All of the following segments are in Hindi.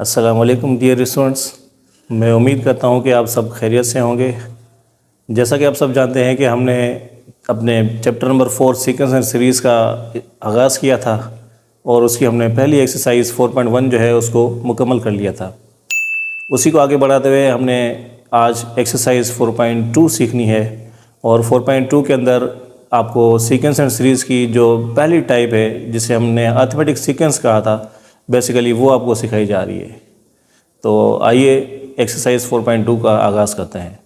अस्सलामुअलैकुम डियर स्टूडेंट्स, मैं उम्मीद करता हूं कि आप सब खैरियत से होंगे। जैसा कि आप सब जानते हैं कि हमने अपने chapter number 4 sequence and series का आगाज़ किया था और उसकी हमने पहली एक्सरसाइज 4.1 जो है उसको मुकम्मल कर लिया था। उसी को आगे बढ़ाते हुए हमने आज एक्सरसाइज 4.2 सीखनी है और 4.2 के अंदर आपको सीक्वेंस एंड सीरीज़ की जो पहली टाइप है जिसे हमने अरिथमेटिक सीक्वेंस कहा था, बेसिकली वो आपको सिखाई जा रही है। तो आइए एक्सरसाइज 4.2 का आगाज़ करते हैं।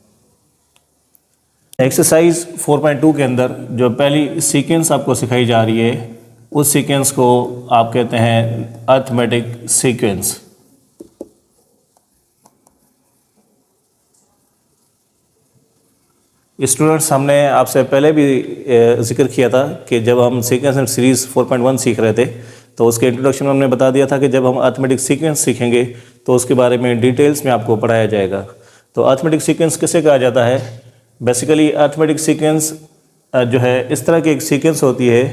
एक्सरसाइज 4.2 के अंदर जो पहली सीक्वेंस आपको सिखाई जा रही है उस सीक्वेंस को आप कहते हैं अरिथमेटिक सीक्वेंस। स्टूडेंट्स, हमने आपसे पहले भी जिक्र किया था कि जब हम सीक्वेंस एंड सीरीज़ 4.1 सीख रहे थे तो उसके इंट्रोडक्शन में हमने बता दिया था कि जब हम अरिथमेटिक सीक्वेंस सीखेंगे तो उसके बारे में डिटेल्स में आपको पढ़ाया जाएगा। तो अरिथमेटिक सीक्वेंस किसे कहा जाता है? बेसिकली अरिथमेटिक सीक्वेंस जो है इस तरह की एक सीक्वेंस होती है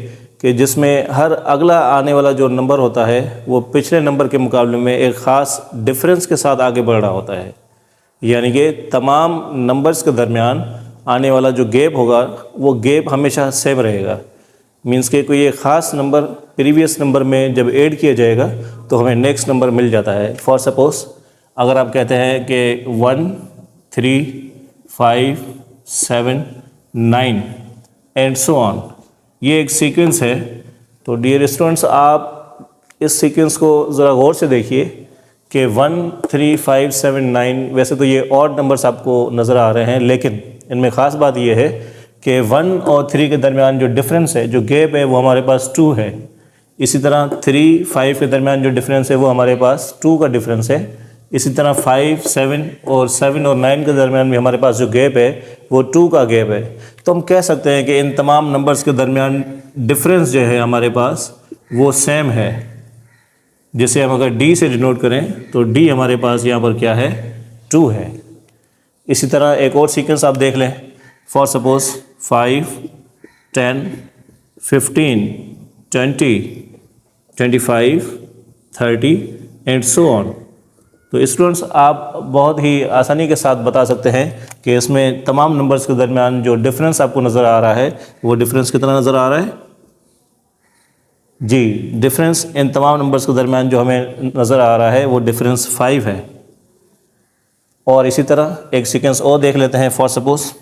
कि जिसमें हर अगला आने वाला जो नंबर होता है वो पिछले नंबर के मुकाबले में एक ख़ास डिफरेंस के साथ आगे बढ़ रहा होता है। यानी कि तमाम नंबर्स के दरमियान आने वाला जो गैप होगा वो गैप हमेशा सेम रहेगा। मीन्स के कोई एक ख़ास नंबर प्रीवियस नंबर में जब ऐड किया जाएगा तो हमें नेक्स्ट नंबर मिल जाता है। फॉर सपोज अगर आप कहते हैं कि 1 3 5 7 9 एंड सो ऑन, ये एक सीक्वेंस है। तो डियर स्टूडेंट्स, आप इस सीक्वेंस को ज़रा गौर से देखिए कि 1 3 5 7 9, वैसे तो ये ऑड नंबर्स आपको नज़र आ रहे हैं, लेकिन इनमें ख़ास बात यह है कि 1 और 3 के दरमियान जो डिफरेंस है, जो गैप है, वो हमारे पास 2 है। इसी तरह 3 5 के दरमियान जो डिफरेंस है वो हमारे पास 2 का डिफरेंस है। इसी तरह 5 7 और 9 के दरमियान भी हमारे पास जो गैप है वो 2 का गैप है। तो हम कह सकते हैं कि इन तमाम नंबर्स के दरमियान डिफरेंस जो है हमारे पास वो सेम है। जिसे हम अगर डी से डिनोट करें तो डी हमारे पास यहाँ पर क्या है? 2 है। इसी तरह एक और सीक्वेंस आप देख लें। For suppose 5 10 15 20 25 30 and so on. तो स्टूडेंट्स, आप बहुत ही आसानी के साथ बता सकते हैं कि इसमें तमाम नंबर्स के दरमियान जो डिफरेंस आपको नज़र आ रहा है वो डिफरेंस कितना नज़र आ रहा है? जी, डिफरेंस इन तमाम नंबर्स के दरमियान जो हमें नज़र आ रहा है वो डिफरेंस 5 है। और इसी तरह एक सीक्वेंस और देख लेते हैं। फॉर सपोज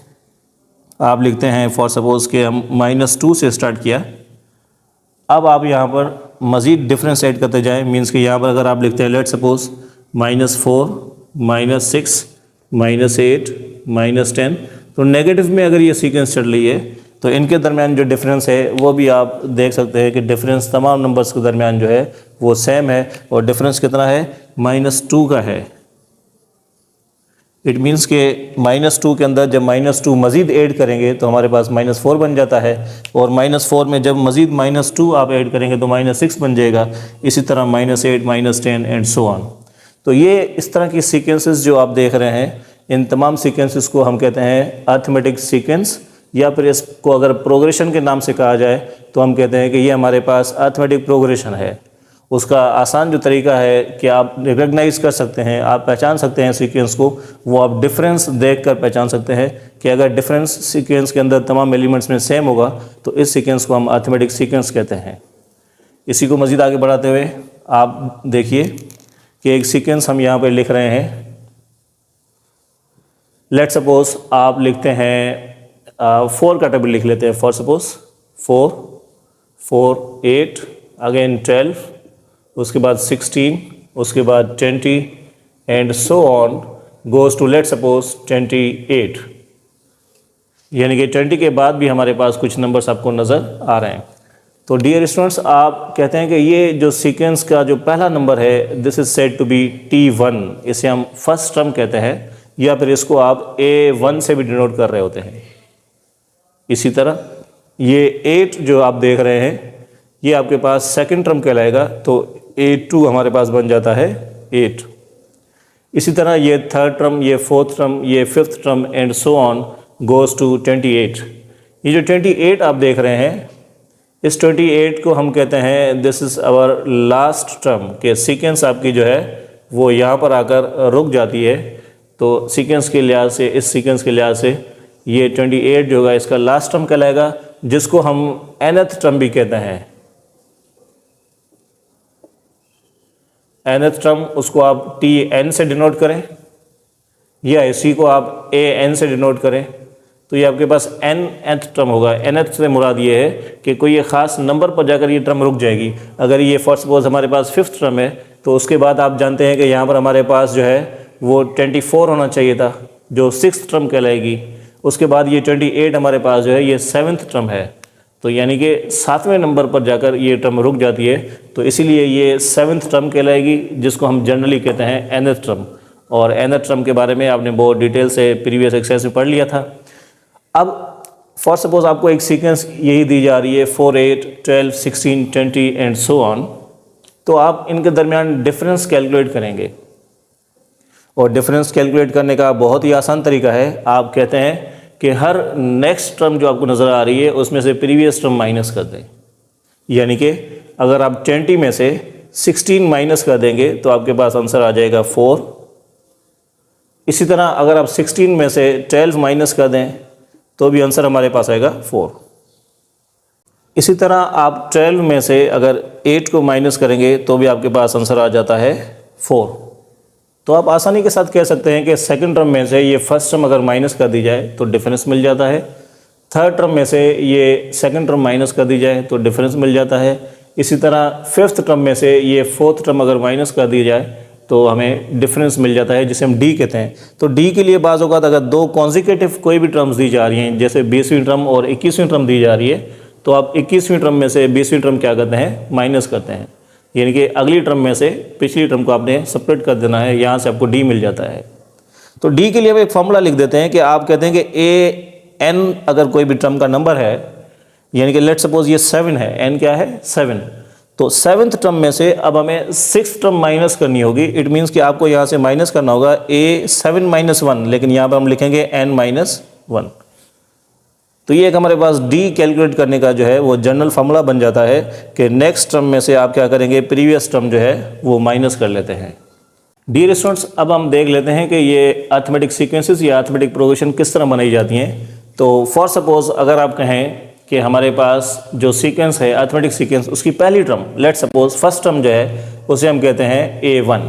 आप लिखते हैं, फॉर सपोज कि हम -2 से स्टार्ट किया। अब आप यहाँ पर मज़ीद डिफरेंस ऐड करते जाएं। मीन्स कि यहाँ पर अगर आप लिखते हैं लेट सपोज -4 -6 -8 -10, तो नेगेटिव में अगर ये सीक्वेंस चल रही है तो इनके दरमियान जो डिफरेंस है वो भी आप देख सकते हैं कि डिफरेंस तमाम नंबर्स के दरमियान जो है वो सेम है। और डिफरेंस कितना है? -2 का है। इट मीन्स के -2 के अंदर जब -2 मज़ीद ऐड करेंगे तो हमारे पास -4 बन जाता है, और -4 में जब मज़ीद -2 आप ऐड करेंगे तो -6 बन जाएगा। इसी तरह -8 -10 एंड सो ऑन। तो ये इस तरह की सीक्वेंसेस जो आप देख रहे हैं, इन तमाम सीक्वेंसेस को हम कहते हैं अरिथमेटिक सीक्वेंस, या फिर इसको अगर प्रोग्रेशन के नाम से कहा जाए तो हम कहते हैं कि ये हमारे पास अरिथमेटिक प्रोग्रेशन है। उसका आसान जो तरीका है कि आप रिकग्नाइज कर सकते हैं, आप पहचान सकते हैं सीक्वेंस को, वो आप डिफरेंस देखकर पहचान सकते हैं कि अगर डिफरेंस सीक्वेंस के अंदर तमाम एलिमेंट्स में सेम होगा तो इस सीक्वेंस को हम अरिथमेटिक सीक्वेंस कहते हैं। इसी को मज़ीद आगे बढ़ाते हुए आप देखिए कि एक सीक्वेंस हम यहाँ पर लिख रहे हैं। लेट सपोज आप लिखते हैं 4 का टेबल लिख लेते हैं। फॉर सपोज 4 4 8 अगेन 12, उसके बाद 16, उसके बाद 20 and so on goes to let suppose 28। यानी कि 20 के बाद भी हमारे पास कुछ नंबर्स आपको नज़र आ रहे हैं। तो डियर स्टूडेंट्स, आप कहते हैं कि ये जो सीक्वेंस का जो पहला नंबर है this is said to be T1। इसे हम फर्स्ट टर्म कहते हैं, या फिर इसको आप A1 से भी डिनोट कर रहे होते हैं। इसी तरह ये 8 जो आप देख रहे हैं ये आपके पास सेकंड टर्म कहलाएगा, तो A2 हमारे पास बन जाता है 8। इसी तरह ये थर्ड टर्म, ये फोर्थ टर्म, ये fifth term and so on goes to 28। ये जो 28 आप देख रहे हैं, इस 28 को हम कहते हैं this is our last term, के सीक्वेंस आपकी जो है वो यहाँ पर आकर रुक जाती है। तो सीक्वेंस के लिहाज से, इस सीक्वेंस के लिहाज से ये 28 जो होगा इसका लास्ट टर्म कहलाएगा, जिसको हम nth टर्म भी कहते हैं। nth टर्म उसको आप tn से डिनोट करें या इसी को आप an से डिनोट करें, तो ये आपके पास nth टर्म होगा। nth से मुराद ये है कि कोई ये ख़ास नंबर पर जाकर ये टर्म रुक जाएगी। अगर ये फॉर सपोज हमारे पास 5th टर्म है, तो उसके बाद आप जानते हैं कि यहाँ पर हमारे पास जो है वो 24 होना चाहिए था, जो 6th टर्म कहलाएगी। उसके बाद ये 28 हमारे पास जो है ये 7th टर्म है, तो यानी कि 7वें नंबर पर जाकर ये टर्म रुक जाती है, तो इसीलिए ये 7th टर्म कहलाएगी, जिसको हम जनरली कहते हैं nth टर्म। और nth टर्म के बारे में आपने बहुत डिटेल से प्रीवियस एक्सरसाइज में पढ़ लिया था। अब फॉर सपोज आपको एक सीक्वेंस यही दी जा रही है 4, 8, 12, 16, 20 एंड सो ऑन, तो आप इनके दरमियान डिफरेंस कैलकुलेट करेंगे। और डिफरेंस कैलकुलेट करने का बहुत ही आसान तरीका है। आप कहते हैं कि हर नेक्स्ट टर्म जो आपको नज़र आ रही है उसमें से प्रीवियस टर्म माइनस कर दें। यानी कि अगर आप 20 में से 16 माइनस कर देंगे तो आपके पास आंसर आ जाएगा 4। इसी तरह अगर आप 16 में से 12 माइनस कर दें तो भी आंसर हमारे पास आएगा 4। इसी तरह आप 12 में से अगर 8 को माइनस करेंगे तो भी आपके पास आंसर आ जाता है 4। तो आप आसानी के साथ कह सकते हैं कि सेकंड टर्म में से ये फर्स्ट टर्म अगर माइनस कर दी जाए तो डिफरेंस मिल जाता है, थर्ड टर्म में से ये सेकंड टर्म माइनस कर दी जाए तो डिफरेंस मिल जाता है। इसी तरह फिफ्थ टर्म में से ये फोर्थ टर्म अगर माइनस कर दी जाए तो हमें डिफरेंस मिल जाता है, जिसे हम डी कहते हैं। तो डी के लिए बाज़ औक़ात अगर दो कॉन्जिक्यूटिव कोई भी टर्म्स दी जा रही हैं, जैसे 20वीं टर्म और 21वीं टर्म दी जा रही है, तो आप 21वीं टर्म में से 20वीं टर्म क्या करते हैं, माइनस करते हैं। यानी कि अगली टर्म में से पिछली टर्म को आपने सेपरेट कर देना है, यहाँ से आपको डी मिल जाता है। तो डी के लिए हम एक फॉर्मूला लिख देते हैं कि आप कहते हैं कि ए एन अगर कोई भी टर्म का नंबर है, यानी कि लेट सपोज ये 7 है, एन क्या है 7, तो 7th टर्म में से अब हमें 6th टर्म माइनस करनी होगी। इट मीन्स कि आपको यहाँ से माइनस करना होगा ए 7 - 1, लेकिन यहाँ पर हम लिखेंगे n - 1। तो ये एक हमारे पास डी कैलकुलेट करने का जो है वो जनरल फार्मूला बन जाता है कि नेक्स्ट टर्म में से आप क्या करेंगे, प्रीवियस टर्म जो है वो माइनस कर लेते हैं। डियर स्टूडेंट्स, अब हम देख लेते हैं कि ये अर्थमेटिक सीक्वेंसेस या अर्थमेटिक प्रोग्रेशन किस तरह बनाई जाती हैं। तो फॉर सपोज अगर आप कहें कि हमारे पास जो सीक्वेंस है अर्थमेटिक सीक्वेंस, उसकी पहली term let suppose first term जो है उसे हम कहते हैं A1,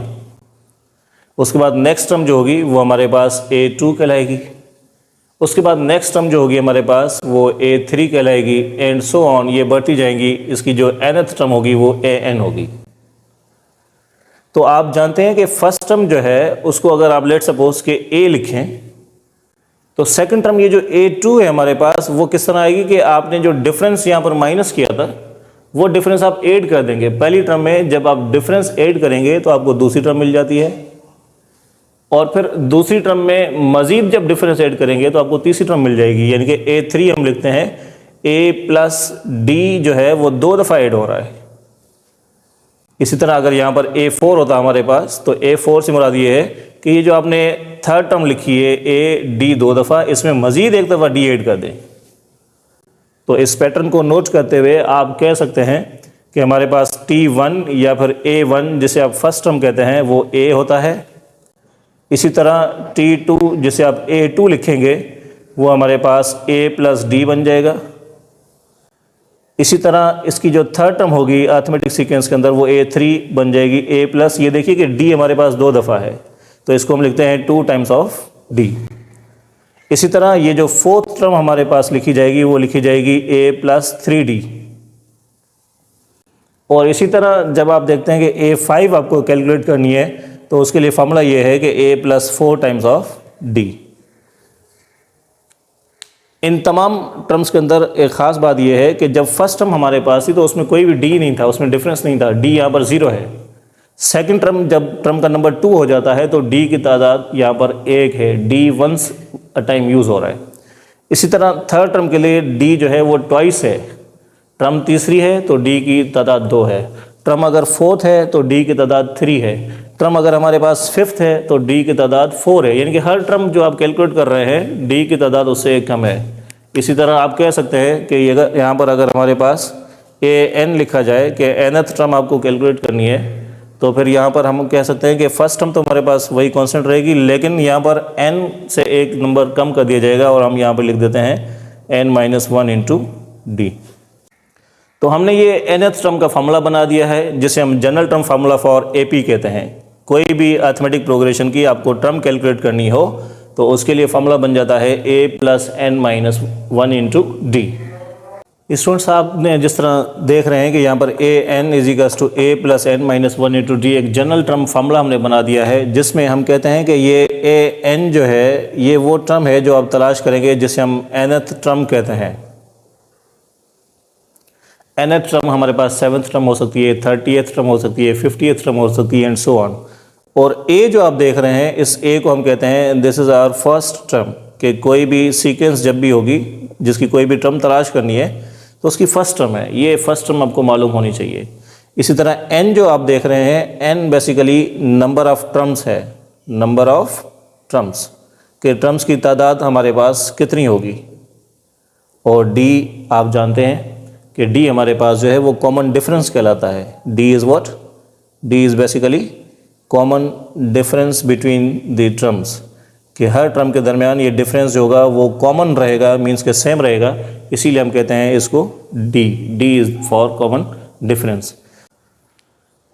उसके बाद नेक्स्ट टर्म जो होगी वो हमारे पास A2 कहलाएगी, उसके बाद नेक्स्ट टर्म जो होगी हमारे पास वो A3 कहलाएगी, एंड सो ऑन, ये बढ़ती जाएंगी। इसकी जो nth टर्म होगी वो AN होगी। तो आप जानते हैं कि फर्स्ट टर्म जो है उसको अगर आप लेट सपोज के A लिखें, तो सेकंड टर्म ये जो A2 है हमारे पास वो किस तरह आएगी कि आपने जो डिफरेंस यहाँ पर माइनस किया था वो डिफरेंस आप ऐड कर देंगे। पहली टर्म में जब आप डिफरेंस ऐड करेंगे तो आपको दूसरी टर्म मिल जाती है, और फिर दूसरी टर्म में मजीद जब डिफरेंस ऐड करेंगे तो आपको तीसरी टर्म मिल जाएगी। यानी कि A3 हम लिखते हैं, A + D जो है वो 2 दफ़ा ऐड हो रहा है। इसी तरह अगर यहाँ पर A4 होता हमारे पास, तो A4 से मुराद ये है कि ये जो आपने थर्ड टर्म लिखी है AD 2 दफ़ा, इसमें मज़ीद एक दफ़ा D ऐड कर दें। तो इस पैटर्न को नोट करते हुए आप कह सकते हैं कि हमारे पास T1 या फिर A1 जिसे आप फर्स्ट टर्म कहते हैं वो A होता है। इसी तरह T2 जिसे आप A2 लिखेंगे वो हमारे पास A + D बन जाएगा। इसी तरह इसकी जो थर्ड टर्म होगी अर्थमेटिक सीक्वेंस के अंदर वो A3 बन जाएगी, A+, ये देखिए कि D हमारे पास 2 दफ़ा है तो इसको हम लिखते हैं 2 टाइम्स ऑफ D। इसी तरह ये जो फोर्थ टर्म हमारे पास लिखी जाएगी वो लिखी जाएगी A + 3D। और इसी तरह जब आप देखते हैं कि A5 आपको कैलकुलेट करनी है तो उसके लिए फॉर्मूला ये है कि A + 4 टाइम्स ऑफ D। इन तमाम टर्म्स के अंदर एक ख़ास बात यह है कि जब फर्स्ट टर्म हमारे पास थी तो उसमें कोई भी D नहीं था, उसमें डिफरेंस नहीं था, D यहाँ पर 0 है। सेकंड टर्म जब टर्म का नंबर 2 हो जाता है तो D की तादाद यहाँ पर 1 है, D once a time use हो रहा है। इसी तरह थर्ड टर्म के लिए D जो है वो ट्वाइस है। टर्म तीसरी है तो D की तादाद 2 है। टर्म अगर फोर्थ है तो D की तादाद 3 है। टर्म अगर हमारे पास फिफ्थ है तो D की तादाद 4 है। यानी कि हर टर्म जो आप कैलकुलेट कर रहे हैं D की तादाद उससे एक कम है। इसी तरह आप कह सकते हैं कि यहाँ पर अगर हमारे पास AN लिखा जाए कि nth टर्म आपको कैलकुलेट करनी है तो फिर यहाँ पर हम कह सकते हैं कि फर्स्ट टर्म तो हमारे पास वही कांस्टेंट रहेगी, लेकिन यहाँ पर n से एक नंबर कम कर दिया जाएगा और हम यहाँ पर लिख देते हैं n-1 इंटू डी। तो हमने ये nth टर्म का फार्मूला बना दिया है, जिसे हम general term formula for AP कहते हैं। कोई भी अर्थमेटिक प्रोग्रेशन की आपको टर्म कैलकुलेट करनी हो तो उसके लिए फार्मूला बन जाता है a + n-1 into D. Students, आपने जिस तरह देख रहे हैं कि यहाँ पर an = a + n-1 into D एक जनरल टर्म फार्मूला हमने बना दिया है, जिसमें हम कहते हैं कि ये an जो है ये वो टर्म है जो आप तलाश करेंगे जिसे हम nth टर्म कहते हैं। nth टर्म हमारे पास 7th टर्म हो सकती है, 30th टर्म हो सकती है, 50th टर्म हो सकती है एंड सो ऑन। और a जो आप देख रहे हैं, इस a को हम कहते हैं this is our first term, कि कोई भी सीक्वेंस जब भी होगी जिसकी कोई भी टर्म तलाश करनी है तो उसकी फर्स्ट टर्म है, ये फर्स्ट टर्म आपको मालूम होनी चाहिए। इसी तरह n जो आप देख रहे हैं, n basically number of terms है, नंबर ऑफ टर्म्स के टर्म्स की तादाद हमारे पास कितनी होगी। और d आप जानते हैं कि d हमारे पास जो है वो कॉमन डिफरेंस कहलाता है। d is what? d is basically common difference between the terms, कि हर टर्म के दरमियान ये डिफरेंस जो होगा वो कॉमन रहेगा, मींस के सेम रहेगा, इसीलिए हम कहते हैं इसको d is for common difference.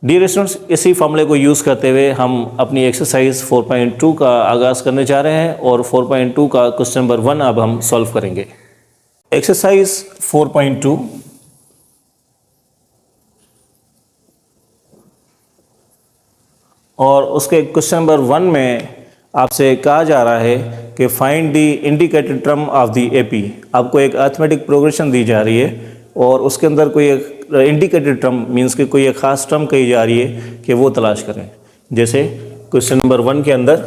Dear students, इसी फॉर्मूले को यूज़ करते हुए हम अपनी एक्सरसाइज 4.2 का आगाज़ करने जा रहे हैं और 4.2 का क्वेश्चन नंबर 1 अब हम सॉल्व करेंगे। एक्सरसाइज 4.2 और उसके क्वेश्चन नंबर 1 में आपसे कहा जा रहा है कि find the indicated term of the AP। आपको एक अर्थमेटिक प्रोग्रेशन दी जा रही है और उसके अंदर कोई एक इंडिकेटेड टर्म मींस कि कोई एक ख़ास टर्म कही जा रही है कि वो तलाश करें। जैसे क्वेश्चन नंबर 1 के अंदर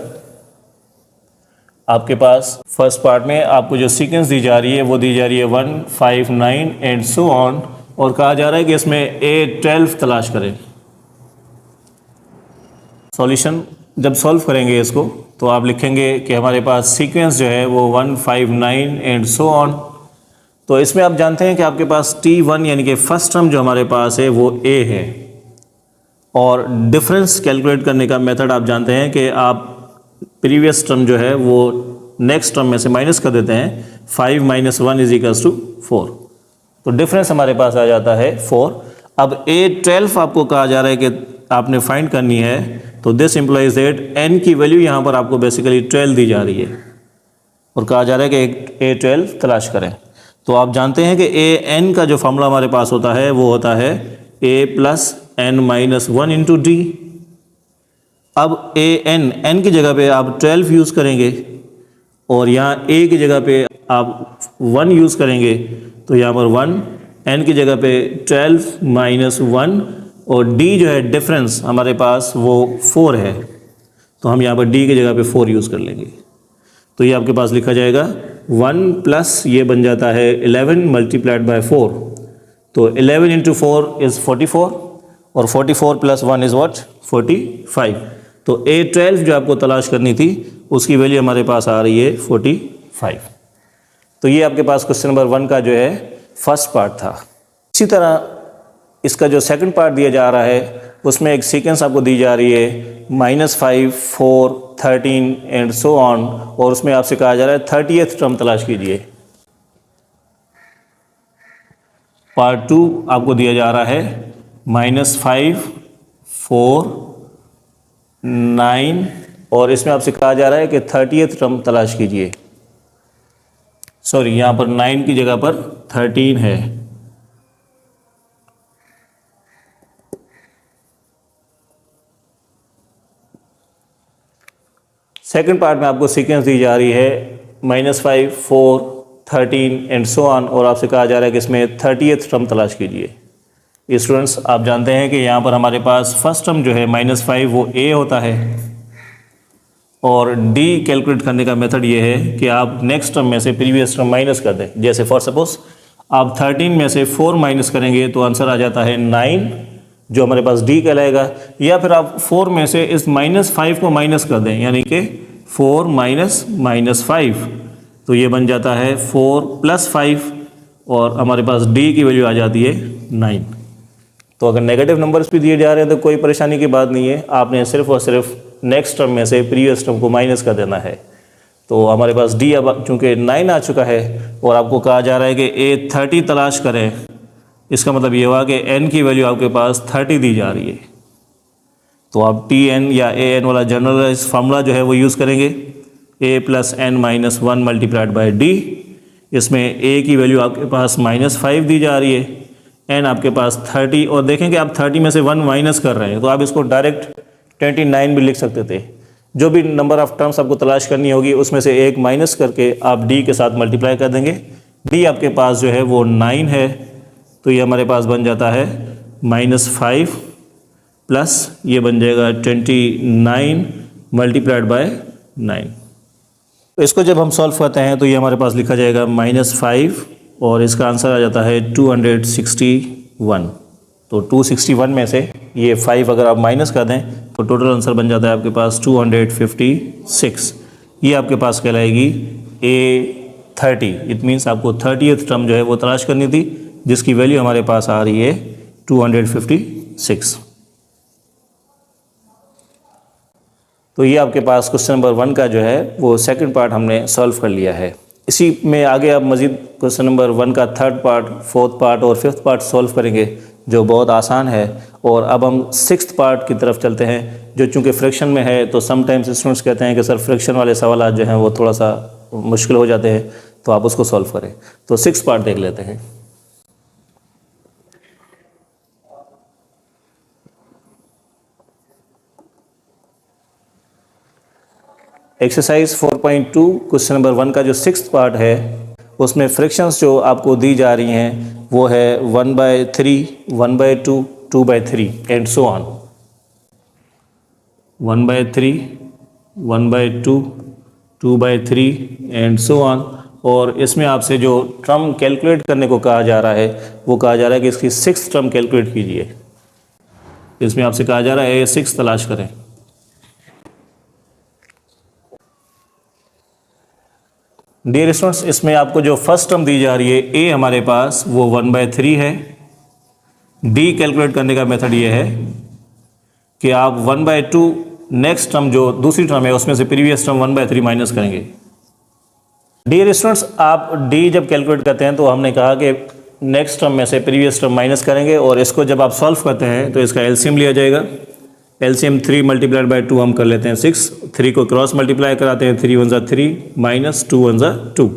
आपके पास फर्स्ट पार्ट में आपको जो सीक्वेंस दी जा रही है वो दी जा रही है 1, 5, 9 एंड सो ऑन, और कहा जा रहा है कि इसमें A12 तलाश करें। सॉल्यूशन जब सॉल्व करेंगे इसको तो आप लिखेंगे कि हमारे पास सीक्वेंस जो है वो 1, 5, 9 एंड सो ऑन। तो इसमें आप जानते हैं कि आपके पास T1 यानी कि फर्स्ट टर्म जो हमारे पास है वो A है, और डिफरेंस कैलकुलेट करने का मेथड आप जानते हैं कि आप प्रीवियस टर्म जो है वो नेक्स्ट टर्म में से माइनस कर देते हैं। 5 - 1 = 4, तो डिफरेंस हमारे पास आ जाता है 4। अब A12 आपको कहा जा रहा है कि आपने फाइंड करनी है, तो दिस इम्प्लाइज दैट n की वैल्यू यहाँ पर आपको बेसिकली 12 दी जा रही है और कहा जा रहा है कि A12 तलाश करें। तो आप जानते हैं कि an का जो फार्मूला हमारे पास होता है वो होता है a + n-1 इंटू डी। अब n की जगह पे आप 12 यूज़ करेंगे और यहाँ a की जगह पे आप 1 यूज़ करेंगे, तो यहाँ पर 1, n की जगह पे 12 - 1 और d जो है डिफरेंस हमारे पास वो 4 है, तो हम यहाँ पर d की जगह पे 4 यूज़ कर लेंगे। तो ये आपके पास लिखा जाएगा 1 प्लस ये बन जाता है 11 × 4, तो 11 × 4 इज़ 44 और 44 + 1 इज़ व्हाट? 45। तो A12 जो आपको तलाश करनी थी उसकी वैल्यू हमारे पास आ रही है 45। तो ये आपके पास क्वेश्चन नंबर 1 का जो है फर्स्ट पार्ट था। इसी तरह इसका जो सेकंड पार्ट दिया जा रहा है उसमें एक सीक्वेंस आपको दी जा रही है -5, 4, 13 एंड सो ऑन, और उसमें आपसे कहा जा रहा है 30th टर्म तलाश कीजिए। पार्ट 2 आपको दिया जा रहा है -5, 4, 9 और इसमें आपसे कहा जा रहा है कि 30th टर्म तलाश कीजिए। सॉरी, यहाँ पर 9 की जगह पर 13 है। सेकंड पार्ट में आपको सीक्वेंस दी जा रही है -5, 4, 13 एंड सो ऑन, और आपसे कहा जा रहा है कि इसमें 30th टर्म तलाश कीजिए। स्टूडेंट्स, आप जानते हैं कि यहाँ पर हमारे पास फर्स्ट टर्म जो है -5 वो a होता है, और d कैलकुलेट करने का मेथड ये है कि आप नेक्स्ट टर्म में से प्रीवियस टर्म माइनस कर दें। जैसे फॉर सपोज आप 13 में से 4 माइनस करेंगे तो आंसर आ जाता है 9, जो हमारे पास d कहलाएगा, या फिर आप 4 में से इस -5 को माइनस कर दें, यानी कि 4 - -5, तो ये बन जाता है 4 + 5 और हमारे पास d की वैल्यू आ जाती है 9। तो अगर नेगेटिव नंबर्स भी दिए जा रहे हैं तो कोई परेशानी की बात नहीं है, आपने सिर्फ और सिर्फ नेक्स्ट टर्म में से प्रीवियस टर्म को माइनस कर देना है। तो हमारे पास डी अब चूँकि 9 आ चुका है और आपको कहा जा रहा है कि A30 तलाश करें, इसका मतलब ये हुआ कि n की वैल्यू आपके पास 30 दी जा रही है। तो आप Tn या An वाला जनरलाइज फार्मूला जो है वो यूज़ करेंगे, a + n - 1 multiplied by d। इसमें a की वैल्यू आपके पास -5 दी जा रही है, n आपके पास 30, और देखें कि आप 30 में से 1 माइनस कर रहे हैं, तो आप इसको डायरेक्ट 29 भी लिख सकते थे। जो भी नंबर ऑफ टर्म्स आपको तलाश करनी होगी उसमें से एक माइनस करके आप d के साथ मल्टीप्लाई कर देंगे। d आपके पास जो है वो 9 है, तो ये हमारे पास बन जाता है -5 प्लस ये बन जाएगा 29 मल्टीप्लाइड बाय 9। तो इसको जब हम सॉल्व करते हैं तो ये हमारे पास लिखा जाएगा -5 और इसका आंसर आ जाता है 261। तो 261 में से ये 5 अगर आप माइनस कर दें तो टोटल आंसर बन जाता है आपके पास 256। ये आपके पास कहलाएगी A30। इट मीन्स आपको 30th टर्म जो है वो तलाश करनी थी, जिसकी वैल्यू हमारे पास आ रही है 256। तो ये आपके पास क्वेश्चन नंबर 1 का जो है वो सेकंड पार्ट हमने सॉल्व कर लिया है। इसी में आगे आप मज़ीद क्वेश्चन नंबर 1 का थर्ड पार्ट, फोर्थ पार्ट और फिफ्थ पार्ट सॉल्व करेंगे, जो बहुत आसान है। और अब हम सिक्स्थ पार्ट की तरफ चलते हैं, जो चूँकि फ्रैक्शन में है, तो समटाइम्स स्टूडेंट्स कहते हैं कि सर फ्रैक्शन वाले सवाल जो हैं वो थोड़ा सा मुश्किल हो जाते हैं, तो आप उसको सॉल्व करें। तो सिक्स्थ पार्ट देख लेते हैं। एक्सरसाइज 4.2 क्वेश्चन नंबर 1 का जो सिक्स्थ पार्ट है उसमें फ्रैक्शंस जो आपको दी जा रही हैं वो है 1/3, 1/2, 2/3 and so on. 1/3, 1/2, 2/3 and so on. और इसमें आपसे जो टर्म कैलकुलेट करने को कहा जा रहा है वो कहा जा रहा है कि इसकी सिक्स्थ टर्म कैलकुलेट कीजिए। इसमें आपसे कहा जा रहा है A6 तलाश करें। डियर स्टूडेंट्स, इसमें आपको जो फर्स्ट टर्म दी जा रही है A हमारे पास वो 1/3 है। D कैलकुलेट करने का मेथड ये है कि आप 1/2 नेक्स्ट टर्म जो दूसरी टर्म है उसमें से प्रीवियस टर्म 1/3 माइनस करेंगे। डियर स्टूडेंट्स, आप D जब कैलकुलेट करते हैं तो हमने कहा कि नेक्स्ट टर्म में से प्रीवियस टर्म माइनस करेंगे, और इसको जब आप सॉल्व करते हैं तो इसका एलसीएम लिया जाएगा। एलसीएम 3 मल्टीप्लाइड बाई 2 हम कर लेते हैं 6। 3 को क्रॉस मल्टीप्लाई कराते हैं, 3 1 3 माइनस 2 1 2।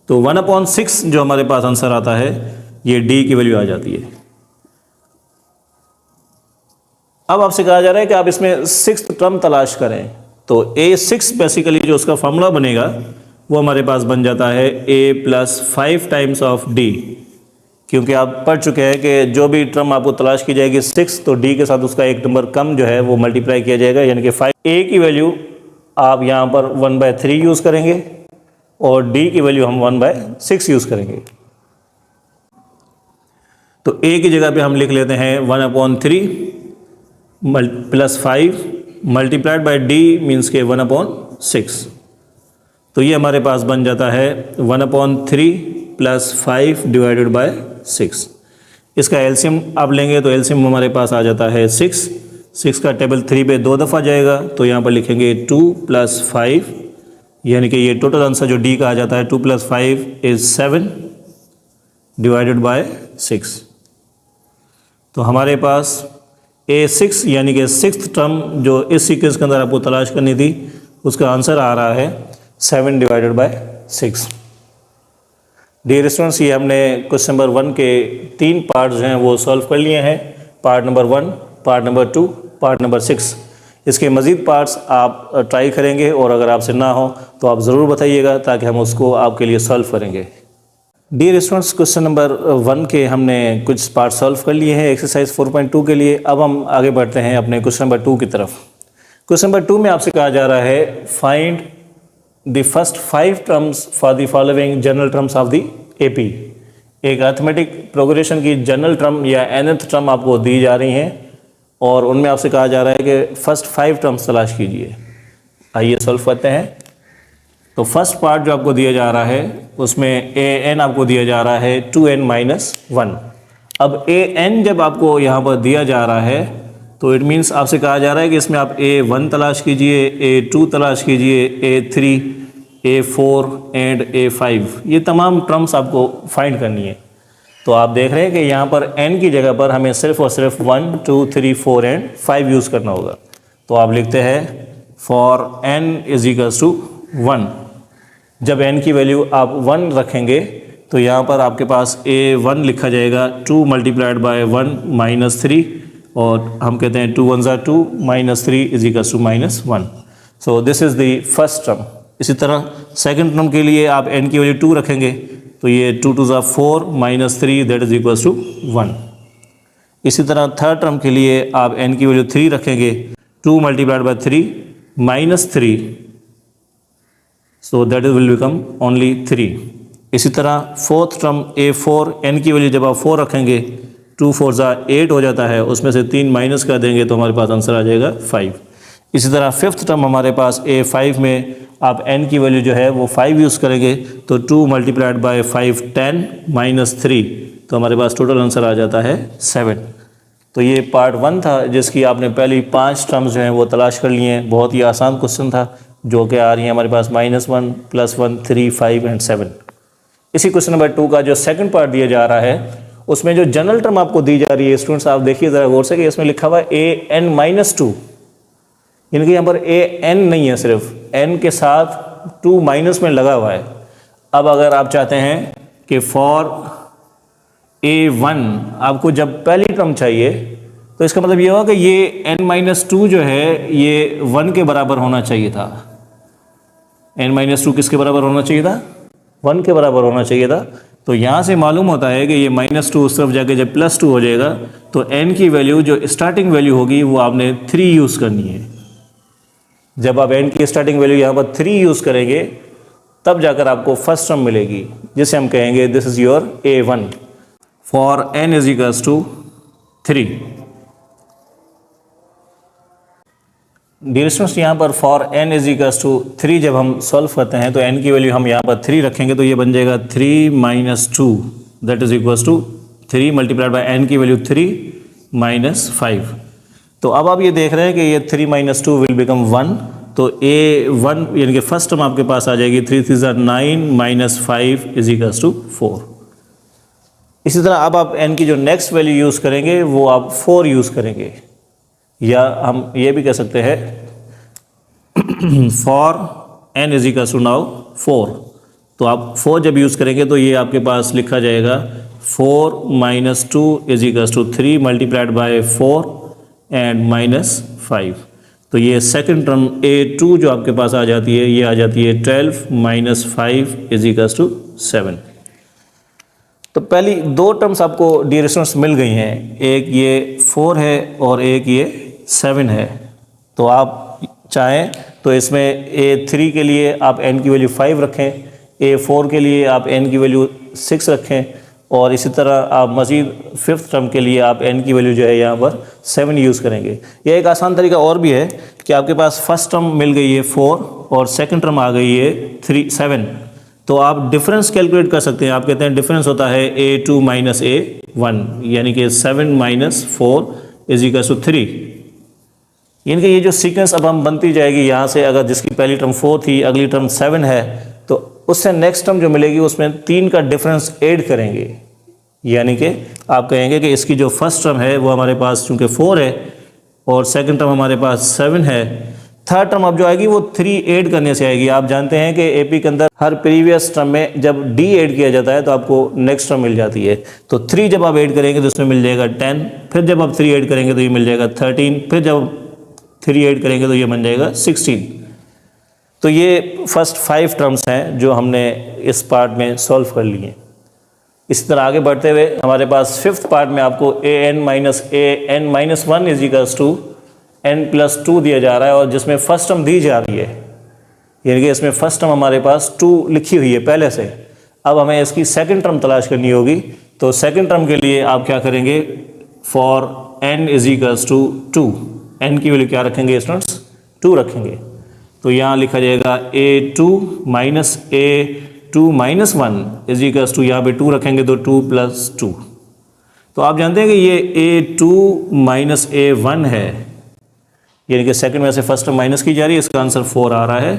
तो 1/6 जो हमारे पास आंसर आता है ये D की वैल्यू आ जाती है। अब आपसे कहा जा रहा है कि आप इसमें सिक्स्थ टर्म तलाश करें। तो A6 बेसिकली जो उसका फॉर्मूला बनेगा वो हमारे पास बन जाता है A + 5 टाइम्स ऑफ D, क्योंकि आप पढ़ चुके हैं कि जो भी टर्म आपको तलाश की जाएगी 6, तो D के साथ उसका एक नंबर कम जो है वो मल्टीप्लाई किया जाएगा, यानी कि 5। A की वैल्यू आप यहाँ पर 1/3 यूज़ करेंगे और D की वैल्यू हम 1/6 यूज़ करेंगे। तो A की जगह पे हम लिख लेते हैं 1/3 + 5 मल्टीप्लाइड बाई D मीन्स के 1/6। तो ये हमारे पास बन जाता है 1/3 + 5 डिवाइडेड बाय 6। इसका एलसीएम आप लेंगे तो एलसीएम हमारे पास आ जाता है 6। 6 का टेबल 3 पे 2 दफ़ा जाएगा, तो यहाँ पर लिखेंगे 2 + 5, यानी कि ये टोटल आंसर जो D का आ जाता है 2 + 5 = 7 डिवाइडेड बाय 6। तो हमारे पास A6 यानी कि सिक्स्थ टर्म जो इस सीक्वेंस के अंदर आपको तलाश करनी थी उसका आंसर आ रहा है 7 डिवाइडेड बाय 6। डियर स्टूडेंट्स, ये हमने क्वेश्चन नंबर 1 के 3 पार्ट जो हैं वो सॉल्व कर लिए हैं। Part number 1, part number 2, part number 6। इसके मज़ीद पार्ट्स आप ट्राई करेंगे और अगर आपसे ना हो तो आप ज़रूर बताइएगा ताकि हम उसको आपके लिए सॉल्व करेंगे। डियर स्टूडेंट्स, क्वेश्चन नंबर 1 के हमने कुछ पार्ट सॉल्व कर लिए हैं एक्सरसाइज 4.2 के लिए। अब हम आगे बढ़ते हैं अपने क्वेश्चन नंबर 2 की तरफ। क्वेश्चन नंबर 2 में आपसे कहा जा रहा है find the first 5 terms for the following general terms of the AP। एक अर्थमेटिक प्रोग्रेशन की जनरल टर्म या nth टर्म आपको दी जा रही हैं और उनमें आपसे कहा जा रहा है कि फर्स्ट 5 टर्म्स तलाश कीजिए। आइए सॉल्व करते हैं। तो फर्स्ट पार्ट जो आपको दिया जा रहा है उसमें an आपको दिया जा रहा है 2n - 1। अब ए एन जब आपको यहाँ पर दिया जा रहा है तो इट मीन्स आपसे कहा जा रहा है कि इसमें आप A1 तलाश कीजिए, A2 तलाश कीजिए, A3, A4 एंड A5, ये तमाम टर्म्स आपको फाइंड करनी है। तो आप देख रहे हैं कि यहाँ पर n की जगह पर हमें सिर्फ और सिर्फ 1, 2, 3, 4 एंड 5 यूज़ करना होगा। तो आप लिखते हैं for n is equals to 1। जब n की वैल्यू आप 1 रखेंगे तो यहाँ पर आपके पास A1 लिखा जाएगा 2 मल्टीप्लाइड बाय 1 माइनस 3, और हम कहते हैं 2 1 2 minus 3 is equals to minus 1। So this is the first term. इसी तरह सेकंड टर्म के लिए आप n की वैल्यू 2 रखेंगे तो ये 2 2 4 minus 3 that is equals to 1। इसी तरह थर्ड टर्म के लिए आप n की वैल्यू 3 रखेंगे, 2 multiplied by 3 minus 3, so that is will become only 3। इसी तरह फोर्थ टर्म A4, n की वैल्यू जब आप 4 रखेंगे 2 4 8 हो जाता है, उसमें से 3 माइनस कर देंगे तो हमारे पास आंसर आ जाएगा 5। इसी तरह फिफ्थ टर्म हमारे पास A5 में आप n की वैल्यू जो है वो 5 यूज़ करेंगे तो 2 मल्टीप्लाइड बाय 5 10 माइनस 3, तो हमारे पास टोटल आंसर आ जाता है 7। तो ये पार्ट 1 था जिसकी आपने पहली 5 टर्म्स जो हैं वो तलाश कर लिए हैं। बहुत ही आसान क्वेश्चन था जो कि आ रही है हमारे पास -1, +1, 3, 5 एंड 7। इसी क्वेश्चन नंबर 2 का जो सेकंड पार्ट दिया जा रहा है उसमें जो जनरल टर्म आपको दी जा रही है स्टूडेंट्स, आप देखिए ज़रा गौर से कि इसमें लिखा हुआ है an-2, यानी कि यहाँ पर an नहीं है, सिर्फ n के साथ 2 माइनस में लगा हुआ है। अब अगर आप चाहते हैं कि फॉर A1 आपको जब पहली टर्म चाहिए तो इसका मतलब ये होगा कि ये n-2 जो है ये 1 के बराबर होना चाहिए था। n-2 किसके बराबर होना चाहिए था? 1 के बराबर होना चाहिए था। तो यहाँ से मालूम होता है कि ये -2 उस तरफ जाके जब +2 हो जाएगा तो n की वैल्यू जो स्टार्टिंग वैल्यू होगी वो आपने 3 यूज़ करनी है। जब आप n की स्टार्टिंग वैल्यू यहाँ पर 3 यूज़ करेंगे तब जाकर आपको फर्स्ट टर्म मिलेगी, जिसे हम कहेंगे this is your A1 for n is equals to 3। Dear students, यहाँ पर for n is equals to 3 जब हम सॉल्व करते हैं तो n की वैल्यू हम यहाँ पर 3 रखेंगे तो ये बन जाएगा 3 - 2 that is equals to 3 multiplied by n की वैल्यू 3 - 5। तो अब आप ये देख रहे हैं कि ये 3 - 2 विल बिकम 1, तो A1 यानी कि फर्स्ट टर्म आपके पास आ जाएगी 3 3 9 - 5 इज इक्वल्स टू 4। इसी तरह अब आप n की जो नेक्स्ट वैल्यू यूज़ करेंगे वो आप 4 यूज़ करेंगे, या हम ये भी कह सकते हैं for n is equals to now 4। तो आप 4 जब यूज़ करेंगे तो ये आपके पास लिखा जाएगा 4 - 2 is equals to 3 multiplied by 4 and -5। तो ये सेकंड टर्म A2 जो आपके पास आ जाती है ये आ जाती है 12 - 5 इज इक्वल्स टू 7। तो पहली 2 टर्म्स आपको डियर स्टूडेंट्स मिल गई हैं, एक ये 4 है और एक ये 7 है। तो आप चाहें तो इसमें A3 के लिए आप n की वैल्यू 5 रखें, A4 के लिए आप n की वैल्यू 6 रखें, और इसी तरह आप मज़ीद फिफ्थ टर्म के लिए आप n की वैल्यू जो है यहाँ पर 7 यूज़ करेंगे। यह एक आसान तरीका और भी है कि आपके पास फर्स्ट टर्म मिल गई है 4 और सेकंड टर्म आ गई है 7, तो आप डिफरेंस कैलकुलेट कर सकते हैं। आप कहते हैं डिफरेंस होता है A2 - A1, यानी कि 7 - 4 इज इक्वल टू 3। यानी कि ये जो सीक्वेंस अब हम बनती जाएगी यहाँ से, अगर जिसकी पहली टर्म 4 थी, अगली टर्म 7 है, तो उससे नेक्स्ट टर्म जो मिलेगी उसमें 3 का डिफरेंस ऐड करेंगे। यानी कि आप कहेंगे कि इसकी जो फर्स्ट टर्म है वो हमारे पास चूँकि 4 है और सेकंड टर्म हमारे पास 7 है, थर्ड टर्म अब जो आएगी वो 3 ऐड करने से आएगी। आप जानते हैं कि एपी के अंदर हर प्रीवियस टर्म में जब डी ऐड किया जाता है तो आपको नेक्स्ट टर्म मिल जाती है। तो 3 जब आप ऐड करेंगे तो उसमें मिल जाएगा 10, फिर जब आप 3 ऐड करेंगे तो ये मिल जाएगा 13, फिर जब 3 ऐड करेंगे तो ये बन जाएगा 16। तो ये फर्स्ट 5 टर्म्स हैं जो हमने इस पार्ट में सॉल्व कर लिए हैं। इसी तरह आगे बढ़ते हुए हमारे पास फिफ्थ पार्ट में आपको an-1 is equals to n+2 दिया जा रहा है, और जिसमें फर्स्ट टर्म दी जा रही है, यानी कि इसमें फर्स्ट टर्म हमारे पास 2 लिखी हुई है पहले से। अब हमें इसकी सेकंड टर्म तलाश करनी होगी। तो सेकंड टर्म के लिए आप क्या करेंगे, for n is equals to 2, n की वैल्यू क्या रखेंगे स्टूडेंट्स, 2 रखेंगे। तो यहाँ लिखा जाएगा A2 - 1 इज इक्वल्स टू, यहाँ पे 2 रखेंगे तो 2 + 2। तो आप जानते हैं कि ये A2 माइनस A1 है, यानी कि सेकंड में से फर्स्ट टर्म माइनस की जा रही है, इसका आंसर 4 आ रहा है।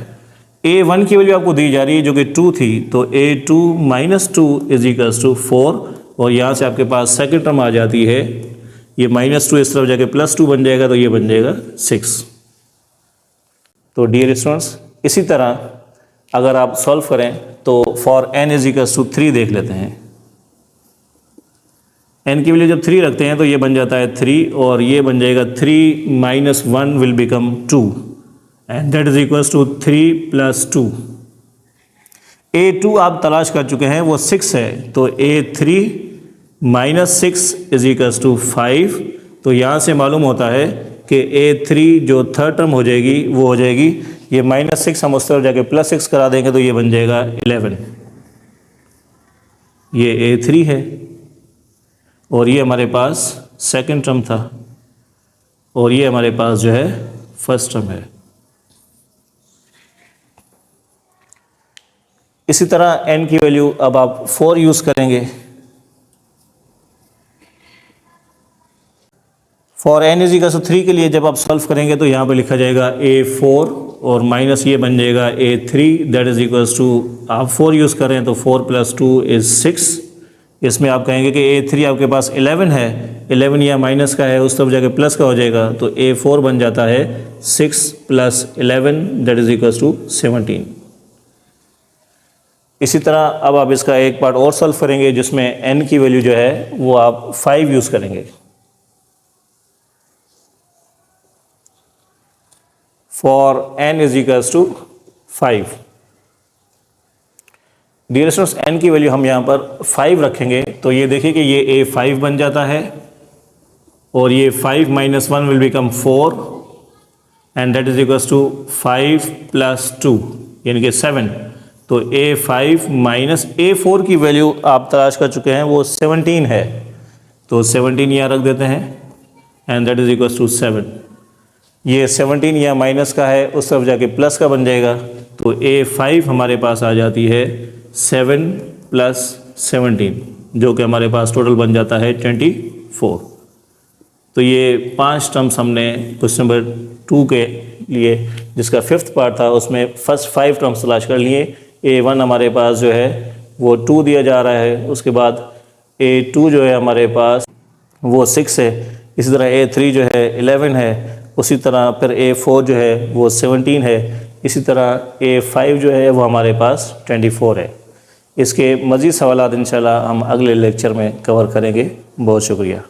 A1 की वैल्यू आपको दी जा रही है जो कि 2 थी, तो A2 minus 2 is equals to 4, और यहाँ से आपके पास सेकंड टर्म आ जाती है, ये -2 इस तरफ जाके +2 बन जाएगा, तो ये बन जाएगा 6। तो डियर स्टूडेंट्स, इसी तरह अगर आप सॉल्व करें तो for n is equals to 3 देख लेते हैं। n की वैल्यू जब 3 रखते हैं तो ये बन जाता है 3, और ये बन जाएगा 3 minus 1 will become 2, and that is equals to 3 plus 2। A2 आप तलाश कर चुके हैं, वो 6 है, तो A3 minus 6 is equals to 5। तो यहाँ से मालूम होता है कि A3 जो थर्ड टर्म हो जाएगी वो हो जाएगी, ये -6 हम उस तरफ जाके +6 करा देंगे तो ये बन जाएगा 11। ये A3 है, और ये हमारे पास सेकंड टर्म था, और ये हमारे पास जो है फर्स्ट टर्म है। इसी तरह n की वैल्यू अब आप 4 यूज़ करेंगे। For n is equal to 3 के लिए जब आप सॉल्व करेंगे तो यहाँ पे लिखा जाएगा A4, और माइनस ये बन जाएगा A3, that is equals to, आप 4 यूज़ करें तो 4 प्लस 2 इज़ 6। इसमें आप कहेंगे कि A3 आपके पास 11 है, 11 या माइनस का है, उस तरफ जाके प्लस का हो जाएगा, तो A4 बन जाता है 6 plus 11, that is equals to 17। इसी तरह अब आप इसका एक पार्ट और सॉल्व करेंगे जिसमें n की वैल्यू जो है वो आप 5 यूज़ करेंगे। For n is equals to 5। Dear students, n की वैल्यू हम यहाँ पर 5 रखेंगे, तो ये देखिए कि ये A5 बन जाता है, और ये 5 minus 1 will become 4, and that is equals to 5 plus 2 यानी कि 7। तो A5 माइनस A4 की वैल्यू आप तलाश कर चुके हैं, वो 17 है, तो 17 यहाँ रख देते हैं, and that is equals to 7। ये 17 या माइनस का है, उस तरफ जाके प्लस का बन जाएगा, तो A5 हमारे पास आ जाती है 7 प्लस 17, जो कि हमारे पास टोटल बन जाता है 24। तो ये 5 टर्म्स हमने क्वेश्चन नंबर 2 के लिए, जिसका 5th पार्ट था, उसमें फर्स्ट 5 टर्म्स तलाश कर लिए। A1 हमारे पास जो है वो 2 दिया जा रहा है, उसके बाद A2 जो है हमारे पास वो 6 है, इसी तरह A3 जो है 11 है, उसी तरह फिर A4 जो है वो 17 है, इसी तरह A5 जो है वो हमारे पास 24 है। इसके मज़ीद सवालात इंशाल्लाह हम अगले लेक्चर में कवर करेंगे। बहुत शुक्रिया।